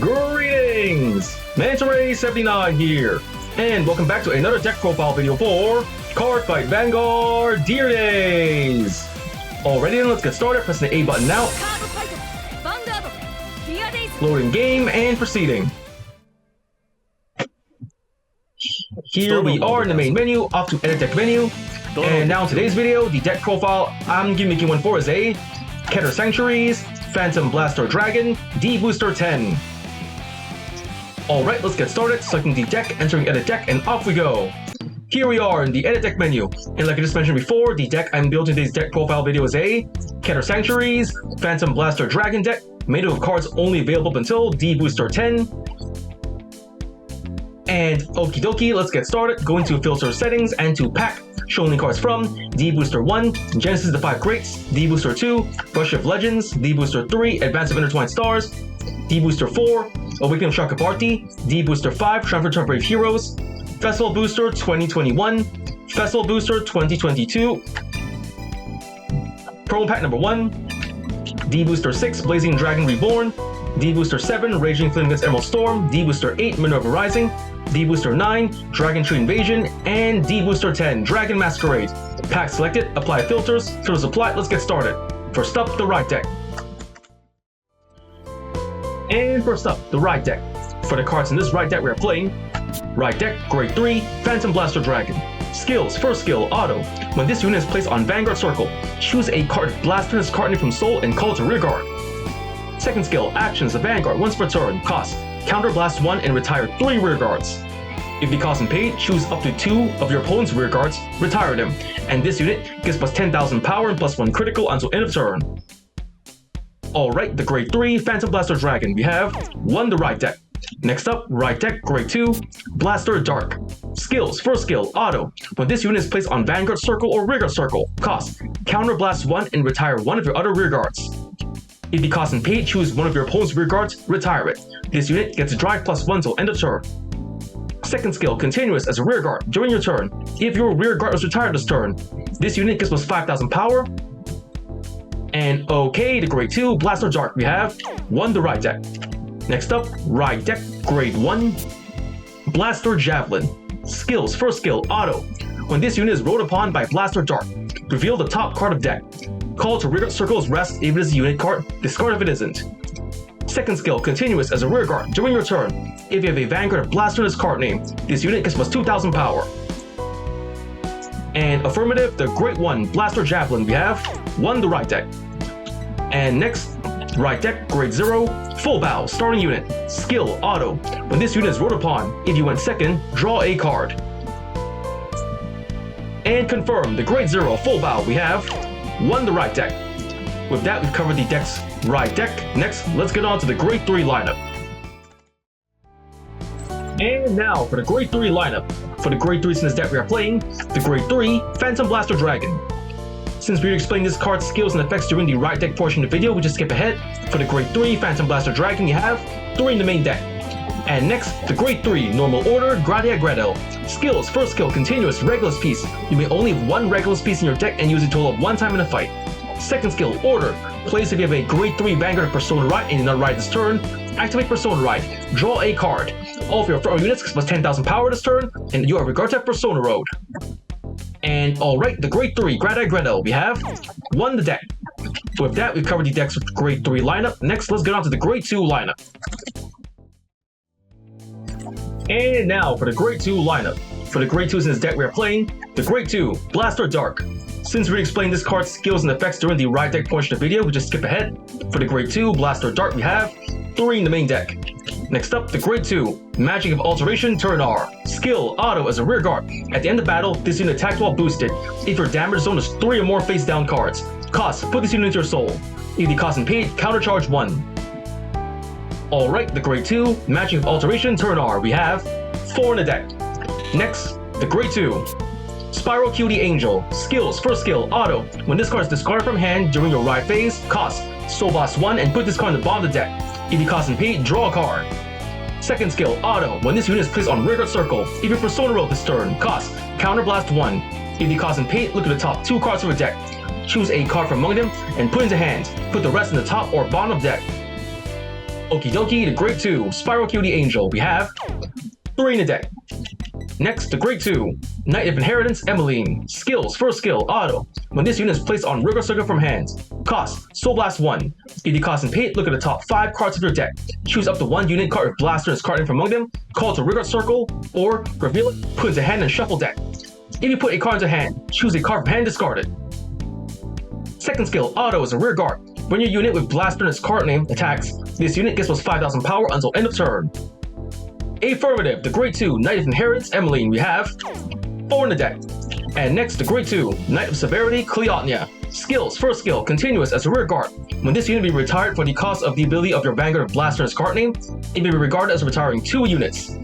Greetings! Mantare79 here, and welcome back to another deck profile video for Cardfight Vanguard Deer Days! Alrighty then, let's get started. Pressing the A button now. Loading game and proceeding. Here we are in the main menu, off to edit deck menu. And now in today's video, the deck profile I'm going to be making one for is a Keter Sanctuaries, Phantom Blaster Dragon, D-BT10. Alright, let's get started. Selecting the deck, entering edit deck, and off we go. Here we are in the edit deck menu. And like I just mentioned before, the deck I'm building today's deck profile video is a Keter Sanctuaries, Phantom Blaster Dragon deck, made of cards only available up until D-BT10. And okie dokie, let's get started. Going to filter settings and to pack. Showing cards from D-BT1, Genesis of the 5 Greats, D-BT2, Rush of Legends, D-BT3, Advance of Intertwined Stars, D-BT4, Awakening of Chakrabarti, D-BT5, Triumph of Brave Heroes, Festival Booster 2021, Festival Booster 2022, Promo Pack number 1, D-BT6, Blazing Dragon Reborn, D-BT7, Raging Flame Against Emerald Storm, D-BT8, Minerva Rising, D-BT9, Dragon Tree Invasion, and D-BT10, Dragon Masquerade. Pack selected, apply filters, filters applied, let's get started. First up, the right deck. And first up, the right deck. For the cards in this right deck we are playing, right deck, Grade 3, Phantom Blaster Dragon. Skills, first skill, auto. When this unit is placed on Vanguard Circle, choose a card Blaster this card name from Soul and call it to rearguard. Second skill, actions, the Vanguard, once per turn, cost. Counterblast 1 and retire 3 rearguards. If the cost and paid, choose up to 2 of your opponent's rearguards, retire them, and this unit gets plus 10,000 power and plus 1 critical until end of turn. Alright, the Grade 3 Phantom Blaster Dragon, we have 1 the right deck. Next up, right deck, Grade 2, Blaster Dark. Skills, first skill, auto. When this unit is placed on Vanguard Circle or Rearguard Circle, cost. Counterblast 1 and retire 1 of your other rearguards. If the cost and paid, choose 1 of your opponent's rearguards, retire it. This unit gets a drive plus 1 till end of turn. Second skill, continuous as a rearguard during your turn. If your rearguard is retired this turn, this unit gets plus 5,000 power. And okay, the Grade 2 Blaster Dark, we have 1 the right deck. Next up, right deck, Grade 1, Blaster Javelin. Skills, first skill, auto. When this unit is rolled upon by Blaster Dark, reveal the top card of deck. Call to rearguard circle's rest if it is a unit card, discard if it isn't. Second skill, continuous as a rearguard during your turn. If you have a Vanguard Blaster in this card name, this unit gets plus 2,000 power. And affirmative, the Great 1 Blaster Javelin, we have 1 the right deck. And next, right deck, Grade 0, Full Bow, starting unit. Skill, auto. When this unit is rolled upon, if you went second, draw a card. And confirm, the Grade 0 Full Bow, we have 1 the right deck. With that, we've covered the deck's right deck. Next, let's get on to the Grade 3 lineup. And now for the Grade 3 lineup. For the Grade 3s in this deck we are playing, the Grade 3 Phantom Blaster Dragon. Since we explained this card's skills and effects during the right deck portion of the video, we just skip ahead. For the Grade 3 Phantom Blaster Dragon, you have 3 in the main deck. And next, the Grade 3 Normal Order Gradia Gretel. Skills, first skill, continuous, Regulus piece. You may only have 1 Regulus piece in your deck and use a total of 1 time in a fight. Second skill, Order. Plays if you have a Grade 3 Vanguard Persona Ride and you not ride this turn, activate Persona Ride. Draw a card. All of your front row units plus 10,000 power this turn, and you are regarded to have Persona Road. And alright, the Grade 3 Gradia Gretel, we have 1 the deck. So with that, we've covered the deck's Grade 3 lineup. Next, let's get on to the Grade 2 lineup. And now for the Grade 2 lineup. For the Grade 2s in this deck we are playing, the Grade 2 Blaster Dark. Since we explained this card's skills and effects during the right deck portion of the video, we just skip ahead. For the Grade 2 Blaster Dark, we have 3 in the main deck. Next up, the Grade 2 Magic of Alteration Turn R. Skill, auto as a rearguard. At the end of battle, this unit attacks while boosted. If your damage zone is 3 or more face down cards. Cost, put this unit into your soul. If the cost and paid, countercharge 1. Alright, the Grade 2 Magic of Alteration Turn R. We have 4 in the deck. Next, the Grade 2 Spiral Cutie Angel. Skills, first skill, auto. When this card is discarded from hand during your ride phase, cost. Soul Boss 1 and put this card in the bottom of the deck. If you cost and paid, draw a card. Second skill, auto. When this unit is placed on Rearguard Circle, if your Persona roll this turn, cost. Counterblast 1. If you cost and paid, look at the top 2 cards of your deck. Choose a card from among them and put into hand. Put the rest in the top or bottom of deck. Okie dokie, the Grade 2, Spiral Cutie Angel. We have 3 in the deck. Next, the Grade 2, Knight of Inheritance, Emmeline. Skills, first skill, auto. When this unit is placed on regular circle from hand. Cost, Soul Blast 1. If you cost and pay, look at the top 5 cards of your deck. Choose up to 1 unit card with Blaster and its card name from among them, call to regular circle, or reveal it, put into hand and shuffle deck. If you put a card into hand, choose a card from hand, discard it. Second skill, auto, is a rear guard. When your unit with Blaster and its card name attacks, this unit gets plus 5,000 power until end of turn. Affirmative, the Grade 2, Knight of Inheritance, Emmeline. We have 4 in the deck. And next, the Grade 2, Knight of Severity, Cleotnia. Skills, first skill, continuous as a rear guard. When this unit be retired for the cost of the ability of your Vanguard of Blaster and its card name, it may be regarded as retiring 2 units.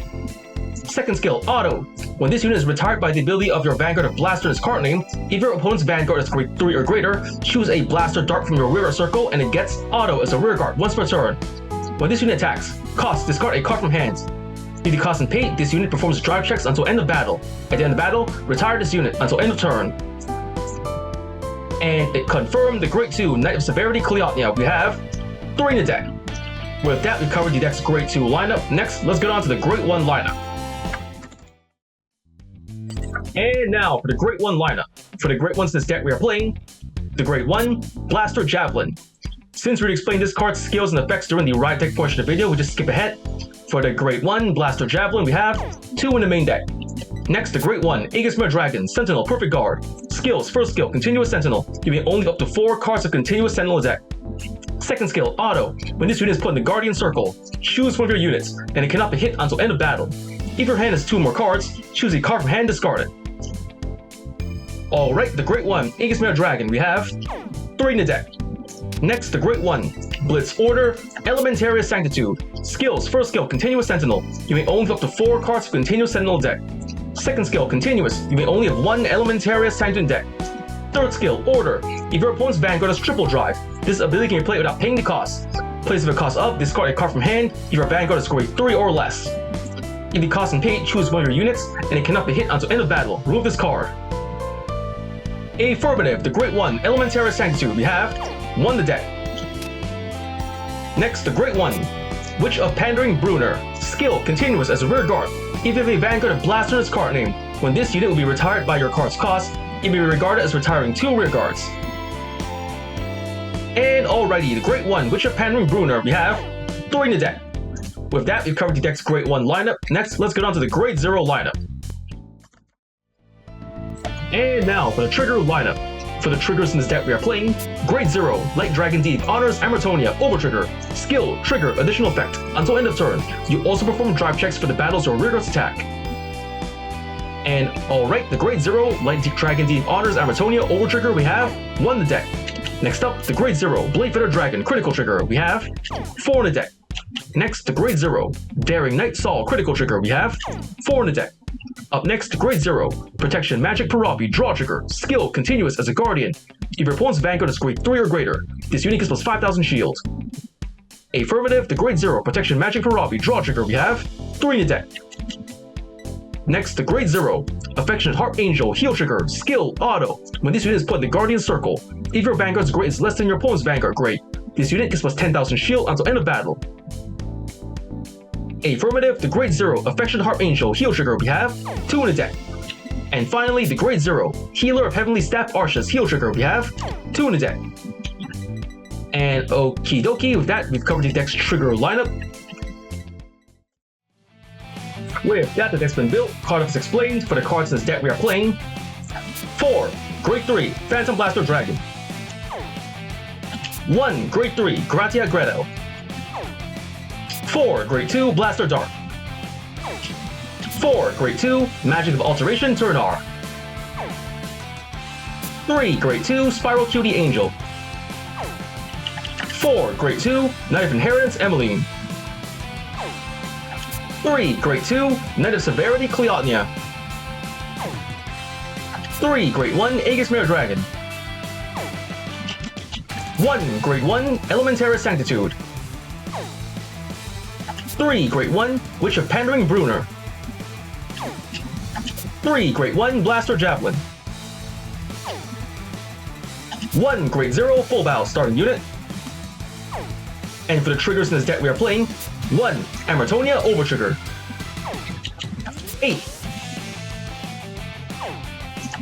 Second skill, auto. When this unit is retired by the ability of your Vanguard of Blaster and its card name, if your opponent's Vanguard is Grade 3 or greater, choose a Blaster dart from your rear circle and it gets auto as a rear guard once per turn. When this unit attacks, cost, discard a card from hand. If you cost and pay, this unit performs drive checks until end of battle. At the end of battle, retire this unit until end of turn. And it confirmed the Grade 2, Knight of Severity, Cleotnia. We have 3 in the deck. With that, we've covered the deck's Grade 2 lineup. Next, let's get on to the Grade 1 lineup. And now for the Grade 1 lineup. For the Grade 1s in this deck we are playing, the Grade 1, Blaster Javelin. Since we already explained this card's skills and effects during the Riot Deck portion of the video, we just skip ahead. For the Grade 1, Blaster Javelin, we have 2 in the main deck. Next, the Grade 1, Aegismere Dragon, Sentinel, Perfect Guard. Skills, first skill, Continuous Sentinel, giving only up to 4 cards of Continuous Sentinel deck. Second skill, Auto. When this unit is put in the Guardian Circle, choose one of your units, and it cannot be hit until end of battle. If your hand has 2 more cards, choose a card from hand, discard it. Alright, the Grade 1, Aegismere Dragon, we have 3 in the deck. Next, the Grade 1, Blitz Order, Elementaria Sanctitude. Skills, first skill, Continuous Sentinel. You may only have up to 4 cards of Continuous Sentinel deck. Second skill, Continuous. You may only have 1 Elementaria Sanctitude deck. Third skill, Order. If your opponent's Vanguard has triple drive, this ability can be played without paying the cost. Place of a cost of, discard a card from hand if your Vanguard is Grade 3 or less. If you cost and pay, choose one of your units, and it cannot be hit until end of battle. Remove this card. Affirmative, the Grade 1, Elementaria Sanctitude. We have 1 the deck. Next, the Grade 1, Witch of Pandering Bruner. Skill, continuous as a rear guard. If you have a Vanguard of Blaster in its card name, when this unit will be retired by your card's cost, it may be regarded as retiring 2 rear guards. And alrighty, the Grade 1, Witch of Pandering Bruner, we have 3 in the deck. With that, we've covered the deck's Grade 1 lineup. Next, let's get on to the Grade 0 lineup. And now for the trigger lineup. For the triggers in this deck we are playing, Grade 0, Light Dragon Deep, Honors Amritonia, Overtrigger. Skill, trigger, additional effect, until end of turn. You also perform drive checks for the battles or rear guards attack. And alright, the Grade 0, Light Dragon Deep, Honors Amritonia, Overtrigger, we have 1 in the deck. Next up, the Grade 0, Blade Feather Dragon, Critical Trigger, we have 4 in the deck. Next, the Grade 0, Daring Knight Saul, Critical Trigger, we have 4 in the deck. Up next, Grade 0, Protection Magic Parabi, Draw Trigger, Skill, Continuous as a Guardian. If your opponent's Vanguard is Grade 3 or greater, this unit gets plus 5,000 shield. Affirmative, the Grade 0, Protection Magic Parabi, Draw Trigger, we have 3 in the deck. Next, the Grade 0, Affectionate Heart Angel, Heal Trigger, Skill, Auto. When this unit is put in the Guardian Circle, if your Vanguard's grade is less than your opponent's Vanguard grade, this unit gets plus 10,000 shield until end of battle. Affirmative, the Grade 0, Affectionate Heart Angel, Heal Trigger, we have 2 in the deck. And finally, the Grade 0, Healer of Heavenly Staff Arches, Heal Trigger, we have 2 in the deck. And okie dokie, with that, we've covered the deck's trigger lineup. With that, the deck's been built, card is explained. For the cards in this deck we are playing, 4, Grade 3, Phantom Blaster Dragon. 1, Grade 3, Gratia Gretel. 4, Grade 2, Blaster Dart. 4, Grade 2, Magic of Alteration, Turnar. 3, Grade 2, Spiral Cutie Angel. 4, Grade 2, Knight of Inheritance, Emmeline. 3, Grade 2, Knight of Severity, Cleotnia. 3, Grade 1, Aegismere Dragon. 1, Grade 1, Elementaria Sanctitude. 3, Grade 1, Witch of Pandering Bruner. 3, Grade 1, Blaster Javelin. 1, Grade 0, Full Bow, starting unit. And for the triggers in this deck we are playing, 1. Amertonia Overtrigger. 8.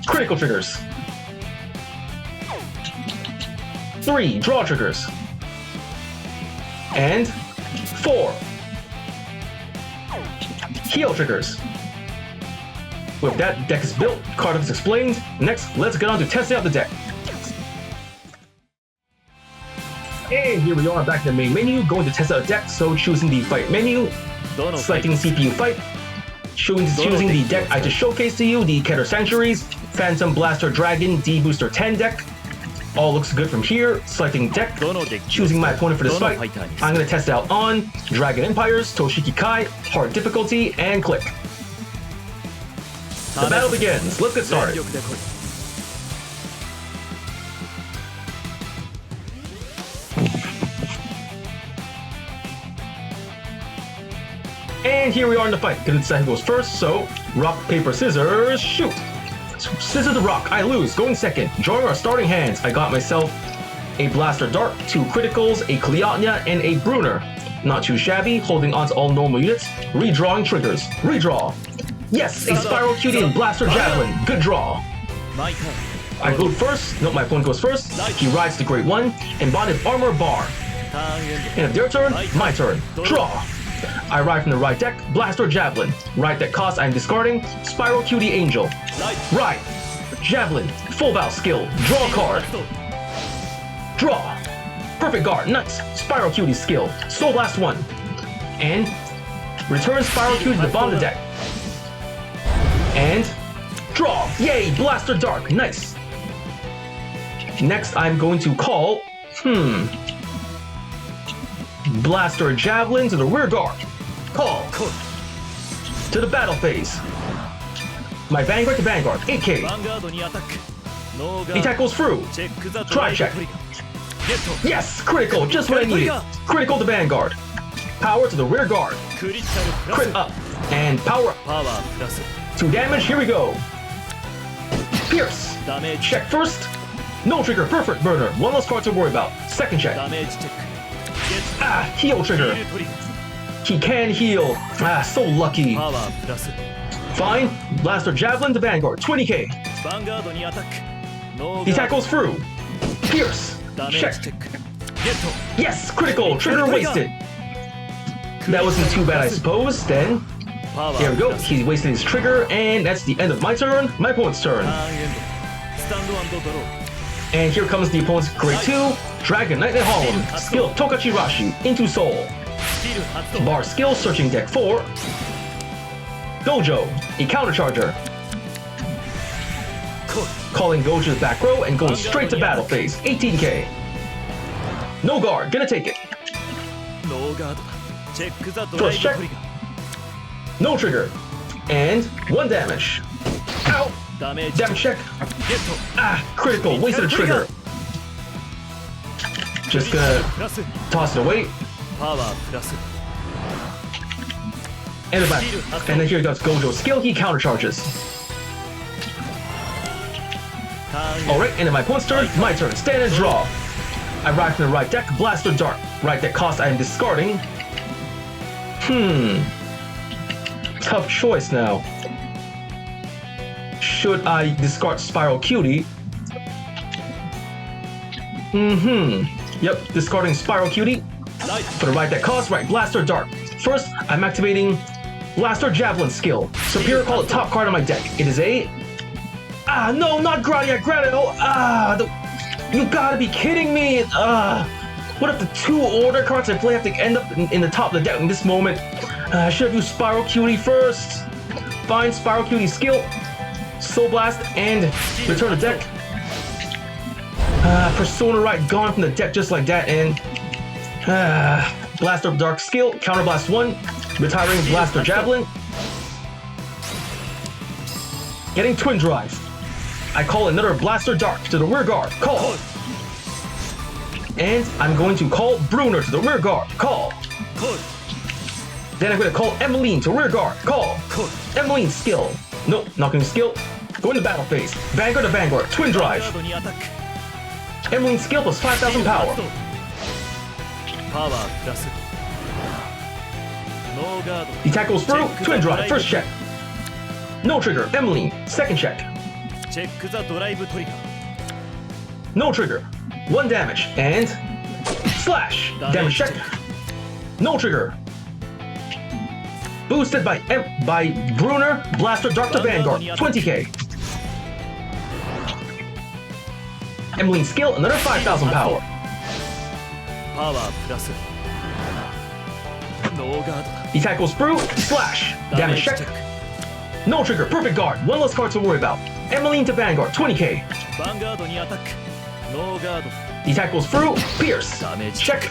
Critical triggers. 3. Draw triggers. And 4. Heal triggers. With that, deck is built, Cardfight is explained. Next, let's get on to testing out the deck. And here we are back in the main menu, going to test out a deck, so choosing the fight menu, selecting CPU fight, choosing the deck I just showcased to you, the Keter Sanctuaries, Phantom Blaster Dragon D-BT10 deck. All looks good from here, selecting deck, choosing my opponent for this fight. I'm going to test it out on Dragon Empires, Toshiki Kai, hard difficulty, and click. The battle begins, let's get started. And here we are in the fight. Gonna decide who goes first, so rock, paper, scissors, shoot! Scissors to rock, I lose, going second. Drawing our starting hands, I got myself a Blaster Dart, 2 criticals, a Kleotnia, and a Brunner. Not too shabby, holding on to all normal units. Redrawing triggers. Redraw. Yes, a Spiral Cutie and Blaster Javelin. Good draw. I go first. Nope, my opponent goes first. He rides the Great One. Embodied Armor Bar. And if their turn, my turn. Draw. I ride from the right deck, Blaster Javelin. Right deck cost I'm discarding, Spiral Cutie Angel. Ride. Javelin. Full Val skill. Draw card. Draw. Perfect guard. Nice. Spiral Cutie skill. Soul Blast 1. And return Spiral Cutie to the bottom of the deck. And draw. Yay. Blaster Dark. Nice. Next I'm going to call Blaster Javelin to the rear guard. Call. To the battle phase. My Vanguard to Vanguard. 8k. Attack goes through. Try check. Yes! Critical! Just what I needed. Critical to Vanguard. Power to the rear guard. Crit up. And power up. 2 damage. Here we go. Pierce. Check first. No trigger. Perfect burner. 1 less card to worry about. Second check. Heal trigger. He can heal. So lucky. Fine. Blaster Javelin to Vanguard. 20k. The attack goes through. Pierce. Check. Yes! Critical. Trigger wasted. That wasn't too bad, I suppose. Then, here we go. He wasted his trigger, and that's the end of my turn. My opponent's turn. And here comes the opponent's Grade 2, Dragon Knight and Harlem, skill Tokachi Rashi, into Soul. Bar skill, searching deck 4. Gojo, a countercharger. Calling Gojo to the back row and going straight to battle phase, 18k. No guard, gonna take it. First check. No trigger. And 1 damage. Ow! Damage check. Critical, wasted a trigger. Just gonna toss it away. And the back. And then here goes Gojo's skill, he countercharges. Alright, and then my opponent's turn, my turn. Stand and draw. I ride from the right deck, Blaster Dart. Right deck cost I am discarding. Tough choice now. Should I discard Spiral Cutie? Yep, discarding Spiral Cutie. For the right deck cost, right, Blaster Dart. First, I'm activating Blaster Javelin skill. Superior call the top card on my deck. It is a... no, not Gradia, Grado! You gotta be kidding me! What if the 2 order cards I play have to end up in the top of the deck in this moment? I should have used Spiral Cutie first. Fine, Spiral Cutie skill. Soul Blast and return the deck. Persona Right gone from the deck just like that, and Blaster Dark skill, Counter Blast 1, retiring Blaster Javelin. Getting Twin Drive. I call another Blaster Dark to the rear guard. Call. And I'm going to call Brunner to the rear guard. Call. Then I'm going to call Emmeline to rear guard. Call. Emmeline skill. Nope, not going to skill. Go into battle phase. Vanguard to Vanguard. Twin Drive. Emmeline skill plus 5,000 power. The attack goes through, twin drive, first check. No trigger, Emmeline, second check. No trigger, 1 damage, and slash, damage check. No trigger. Boosted by Bruner, Blaster Dark to Vanguard, 20k. Emmeline skill, another 5,000 power. The attack goes through, slash, damage check. No trigger, perfect guard, 1 less card to worry about. Emmeline to Vanguard, 20k. The attack goes through, pierce, check.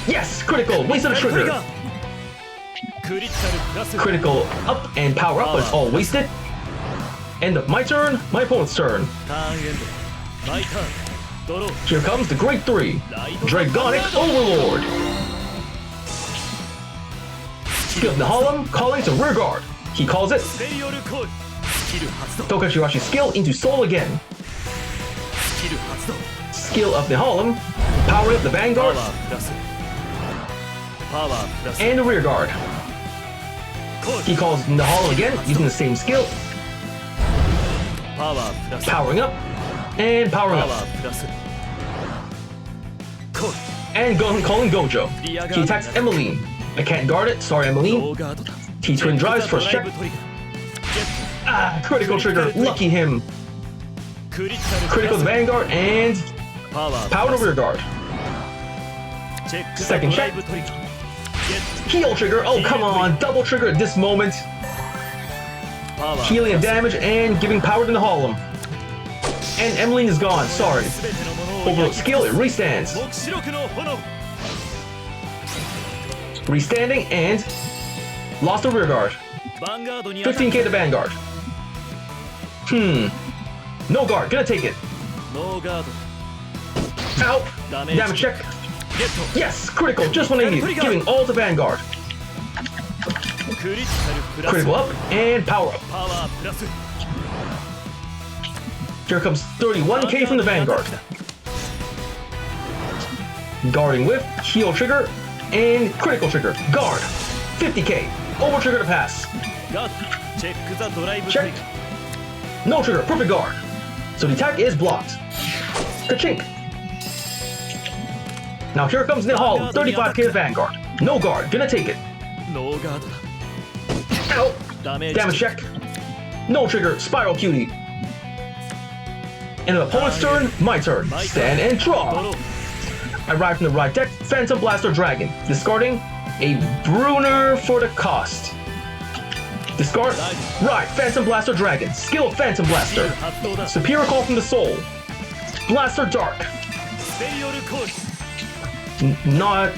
Yes, critical, wasted a trigger. Critical up and power up, but it's all wasted. End of my turn, my opponent's turn. Here comes the Grade 3, Dragonic Overlord. Skill of Nahalem, calling to rear guard. He calls it Tokachirashi skill into soul again. Skill of Nahalem, power up the Vanguard and the rear guard. He calls Nahalem again using the same skill. Powering up and powering up. And calling Gojo. He attacks Emmeline. I can't guard it, sorry Emmeline. T-Twin drives, first check. Ah, critical trigger, lucky him. Critical to Vanguard and power to rear guard. Second check. Heal trigger, oh come on, double trigger at this moment. Healing of damage and giving power to Nahalem. And Emmeline is gone, sorry. Overload skill, it restands. Restanding and lost the rear guard. 15k to Vanguard. No guard, gonna take it. Out. Damage check. Yes, critical, just when I need it. Giving all to Vanguard. Critical up and power up. Here comes 31k from the Vanguard. Guarding with heal trigger and critical trigger. Guard. 50k. Over trigger to pass. Check. No trigger. Perfect guard. So the attack is blocked. Ka-chink. Now here comes Nahalem. 35k to Vanguard. No guard. Gonna take it. Ow. Damage check. No trigger. Spiral cutie. And an opponent's turn, my turn. Stand and draw. I ride from the right deck, Phantom Blaster Dragon. Discarding a Bruner for the cost. Discard, ride Phantom Blaster Dragon. Skill Phantom Blaster. Superior call from the soul. Blaster Dark. Not.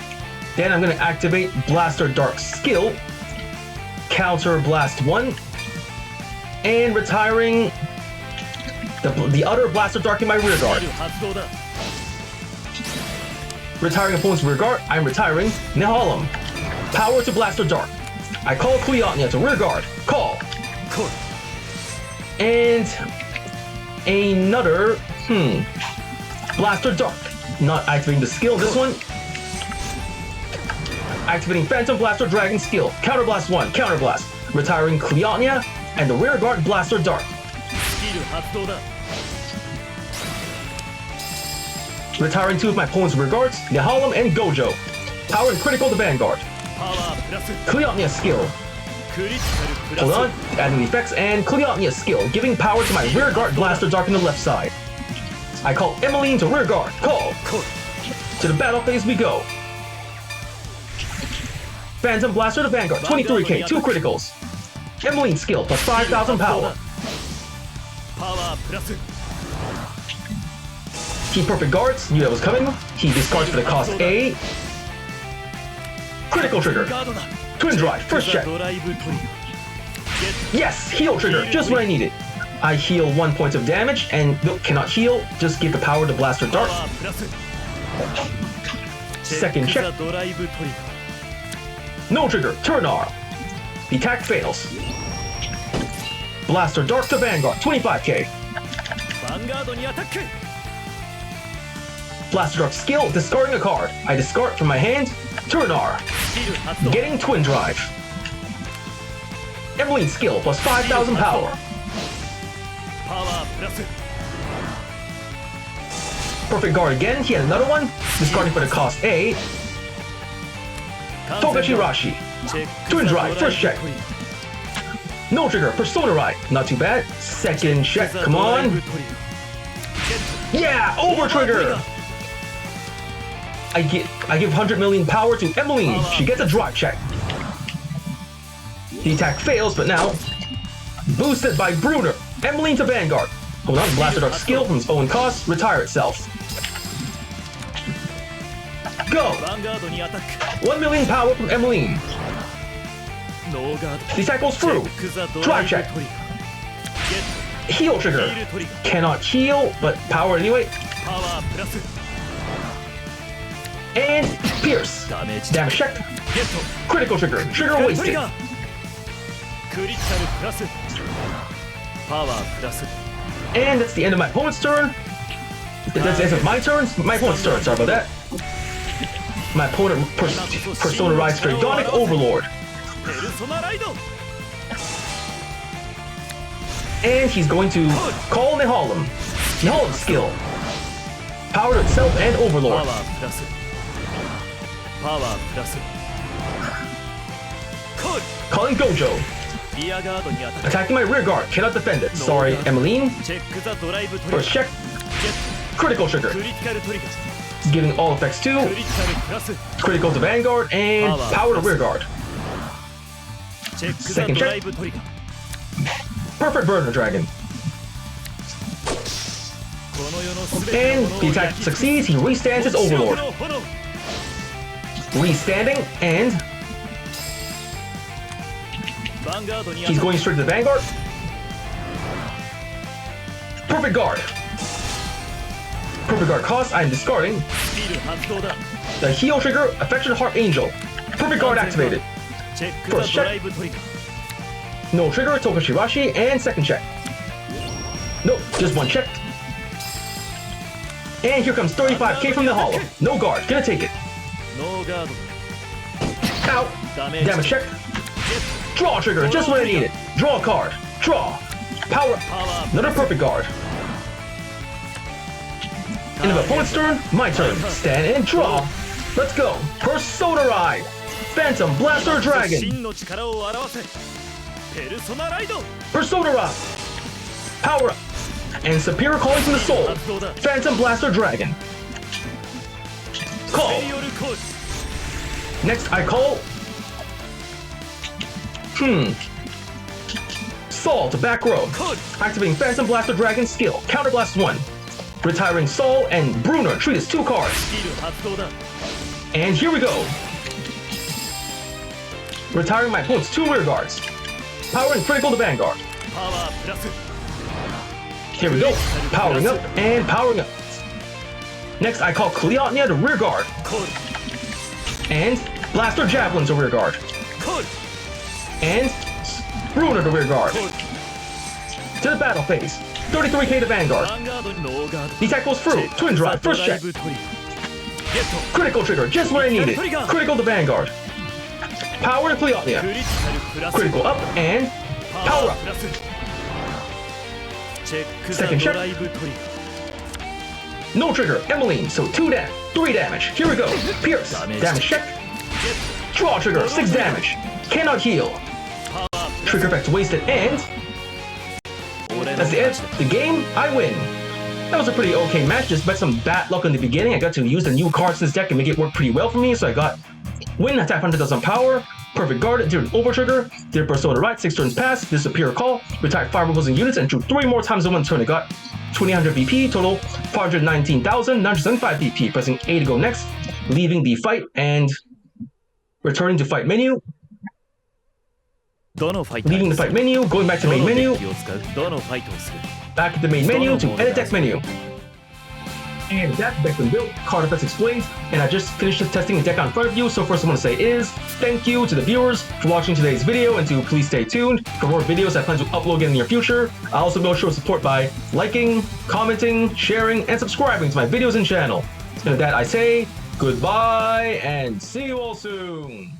Then I'm going to activate Blaster Dark skill. Counter Blast 1. And retiring the other Blaster Dark in my rear guard. Retiring opponent's rear guard, I'm retiring Nahalem. Power to Blaster Dark. I call Cleotnia to rear guard. Call. And another Blaster Dark. Not activating the skill, this one. Activating Phantom Blaster Dragon skill. Counter Blast 1, Counter Blast. Retiring Cleotnia and the rear guard Blaster Dark. Retiring 2 of my opponent's rear guards, Nahalem and Gojo. Power and critical to Vanguard. Cleotnia skill. Hold on, adding the effects and Cleotnia skill, giving power to my rear guard Blaster Dark on the left side. I call Emmeline to rear guard. Call. To the battle phase we go. Phantom Blaster to Vanguard, 23k, 2 criticals. Emmeline skill plus 5,000 power. He perfect guards, knew that was coming. He discards for the cost A. Critical trigger. Twin drive, first check. Yes, heal trigger, just what I needed. I heal 1 point of damage and nope, cannot heal. Just give the power to Blaster Dark. Second check. No trigger, turn R. The attack fails. Blaster Dark to Vanguard, 25k. Blaster Dark skill, discarding a card. I discard from my hand, turn R. Getting Twin Drive. Emeline skill, plus 5,000 power. Perfect guard again, he had another one. Discarding for the cost A. Togashirashi. Twin Drive, first check. No trigger, Persona Ride. Not too bad. Second check, come on. Yeah, over trigger. I give 100 million power to Emeline. She gets a drive check. The attack fails, but now boosted by Bruner. Emeline to Vanguard. Hold on, Blaster Dark skill from its own cost. Retire itself. Go. 1 million power from Emeline. The attack goes through. Drive check. Heal trigger. Cannot heal, but power anyway. And Pierce. Damage check. Critical trigger. Trigger wasted. And that's the end of my opponent's turn. That's the end of my turn. My opponent's turn. Sorry about that. My opponent Persona Rides Dragonic Overlord. And he's going to call Nehalem. Nehalem skill. Power to itself and Overlord. Calling Gojo. Attacking my rear guard. Cannot defend it. Sorry, Emeline. First check. Critical trigger. Giving all effects to. Critical to Vanguard and power to rear guard. Second check. Perfect Burner Dragon. And the attack succeeds. He restands his Overlord. Restanding and he's going straight to the Vanguard. Perfect guard. Perfect guard cost. I am discarding the heal trigger. Affection Heart Angel. Perfect guard activated. First check. No trigger. Togashirashi and second check. Nope, just one check. And here comes 35k from the hollow. No guard. Gonna take it. Ow. Damage check. Draw trigger, just what I needed. Draw a card. Draw. Power. Another perfect guard. End of opponent's turn. My turn. Stand and draw. Let's go. Persona Ride. Phantom Blaster Dragon. Persona Ride. Power up. And Superior Calling from the Soul. Phantom Blaster Dragon. Call. Next I call Saul to back row. Activating Phantom Blaster Dragon skill. Counterblast 1. Retiring Saul and Bruner. Treat as 2 cards. And here we go. Retiring my opponent's 2 rear guards. Power and critical to Vanguard. Here we go. Powering up and powering up. Next I call Cleotnia to rear guard. And Blaster Javelin to rear guard. And Bruner to rear guard. To the battle phase. 33k to Vanguard. The attack goes through. Twin Drive, first check. Critical trigger, just what I needed. Critical to Vanguard. Power to Cleotnia. Critical up and power up. Second check. No trigger, Emeline, so 3 damage. Here we go. Pierce, damage check. Draw trigger, 6 damage. Cannot heal. Trigger effect wasted and that's the end of the game. I win. That was a pretty okay match. Just met some bad luck in the beginning. I got to use the new cards in this deck and make it work pretty well for me. So I got win, attack 100,000 power, perfect guard, did an over trigger, did Persona Ride, 6 turns pass, disappear call, retired 5 opposing units, and drew 3 more times in 1 turn. I got 2,800 BP, total 419,975 BP. Pressing A to go next, leaving the fight and returning to fight menu. Leaving the fight menu, going back to main menu, back to the main menu to edit deck menu. And that deck's been built, card effects explained, and I just finished testing the deck on front of you. So first I want to say is, thank you to the viewers for watching today's video, and to please stay tuned for more videos I plan to upload in the near future. I also will show support by liking, commenting, sharing, and subscribing to my videos and channel. With that, I say goodbye and see you all soon.